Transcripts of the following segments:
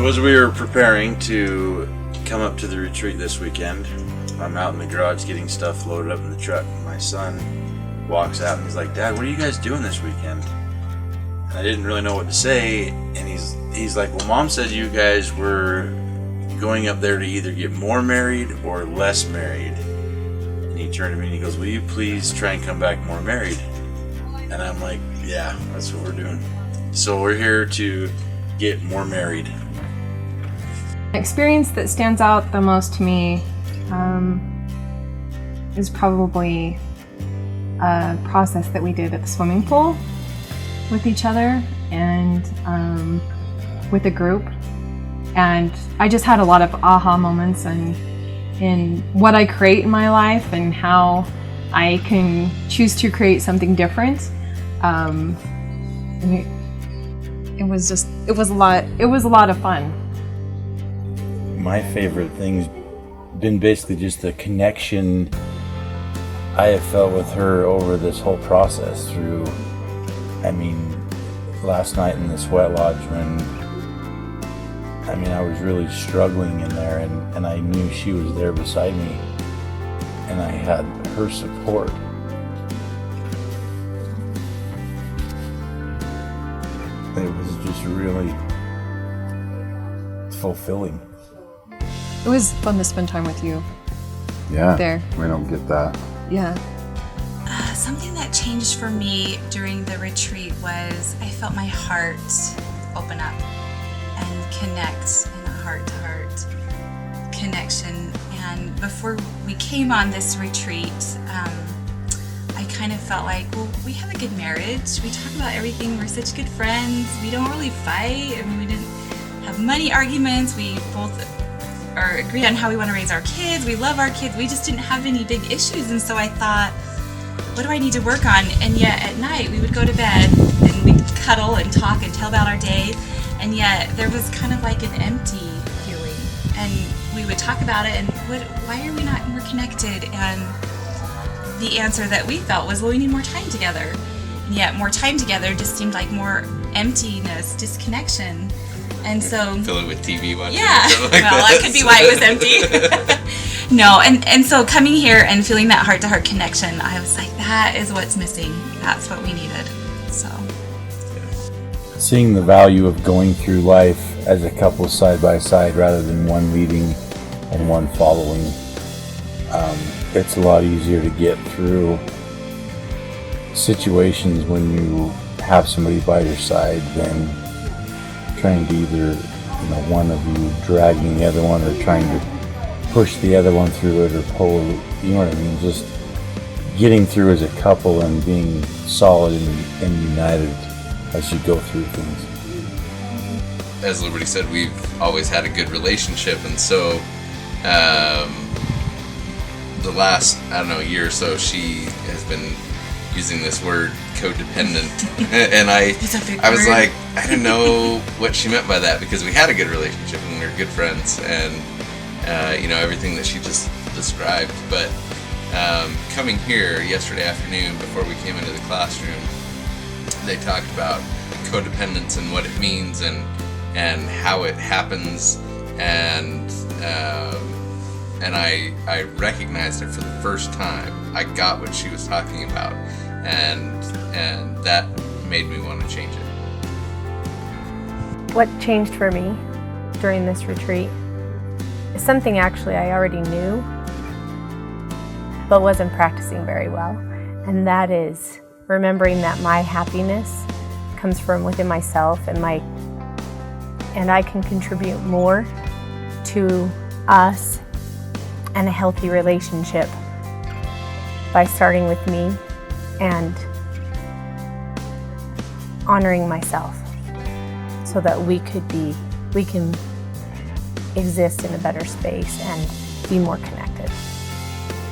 So as we were preparing to come up to the retreat this weekend, I'm out in the garage getting stuff loaded up in the truck. My son walks out and he's like, "Dad, what are you guys doing this weekend?" And I didn't really know what to say, and he's like, "Well, Mom said you guys were going up there to either get more married or less married." And he turned to me and he goes, "Will you please try and come back more married?" And I'm like, "Yeah, that's what we're doing." So we're here to get more married. The experience that stands out the most to me is probably a process that we did at the swimming pool with each other and with a group. And I just had a lot of aha moments in what I create in my life and how I can choose to create something different. It was a lot of fun. My favorite thing's been basically just the connection I have felt with her over this whole process through, last night in the sweat lodge when, I was really struggling in there and I knew she was there beside me and I had her support. It was just really fulfilling. It was fun to spend time with you. Yeah, there. We don't get that. Yeah. Something that changed for me during the retreat was I felt my heart open up and connect in a heart-to-heart connection. And before we came on this retreat, I kind of felt like, well, we have a good marriage. We talk about everything. We're such good friends. We don't really fight. We didn't have money arguments. We both agree on how we want to raise our kids. We love our kids. We just didn't have any big issues. And so I thought, what do I need to work on? And yet at night we would go to bed and we'd cuddle and talk and tell about our day. And yet there was kind of like an empty feeling. And we would talk about it and why are we not more connected? And the answer that we felt was, well, we need more time together. And yet more time together just seemed like more emptiness, disconnection. And so fill it with TV watching. Yeah, Like that could be why it was empty. No, and so coming here and feeling that heart-to-heart connection, I was like, that is what's missing. That's what we needed. So Seeing the value of going through life as a couple side by side rather than one leading and one following, it's a lot easier to get through situations when you have somebody by your side than trying to either, one of you dragging the other one or trying to push the other one through it or pull, you know what I mean? Just getting through as a couple and being solid and united as you go through things. As Liberty said, we've always had a good relationship, and so the last, year or so, she has been using this word codependent, and I was like, I didn't know what she meant by that, because we had a good relationship and we were good friends, and everything that she just described. But coming here yesterday afternoon before we came into the classroom, they talked about codependence and what it means and how it happens, and I recognized it for the first time. I got what she was talking about, and that made me want to change it. What changed for me during this retreat is something actually I already knew, but wasn't practicing very well. And that is remembering that my happiness comes from within myself and I can contribute more to us and a healthy relationship by starting with me and honoring myself so that we can exist in a better space and be more connected.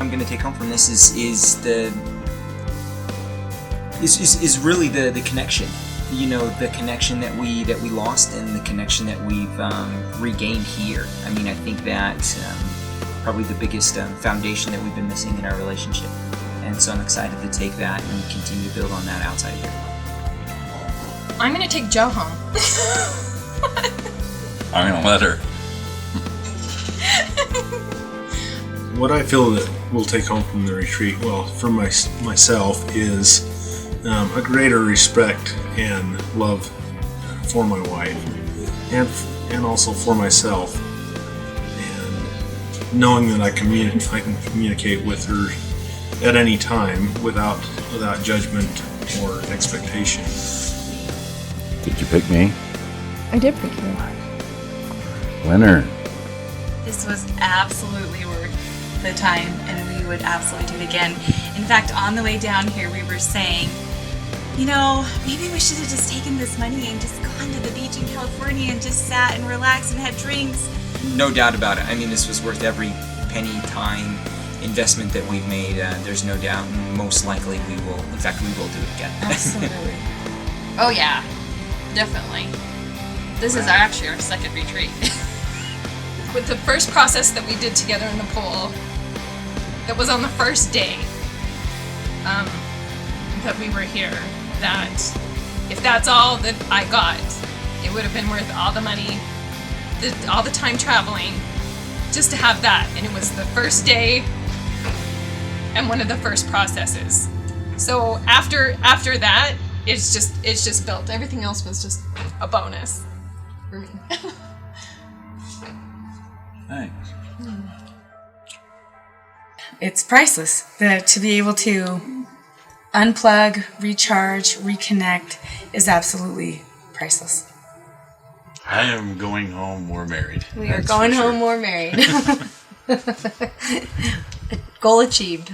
I'm going to take home from this is really the connection. The connection that we lost and the connection that we've regained here. I think that's probably the biggest foundation that we've been missing in our relationship. And so I'm excited to take that and continue to build on that outside here. I'm going to take Joe home. I'm gonna let her. What I feel that we'll take home from the retreat, well, for myself, is a greater respect and love for my wife, and also for myself, and knowing that I can communicate with her at any time without judgment or expectation. Did you pick me? I did pick you. Winner. This was absolutely worth the time, and we would absolutely do it again. In fact, on the way down here, we were saying, you know, maybe we should have just taken this money and just gone to the beach in California and just sat and relaxed and had drinks. No doubt about it. I mean, this was worth every penny, time, investment that we've made. There's no doubt. Most likely we will. In fact, we will do it again. Absolutely. Oh yeah, definitely. This is actually our second retreat. With the first process that we did together in the pool, that was on the first day that we were here, that if that's all that I got, it would have been worth all the money, all the time traveling, just to have that. And it was the first day and one of the first processes. So after that, it's just built. Everything else was just a bonus for me. Thanks. It's priceless. To be able to unplug, recharge, reconnect is absolutely priceless. I am going home more married. We are going home more married. Goal achieved.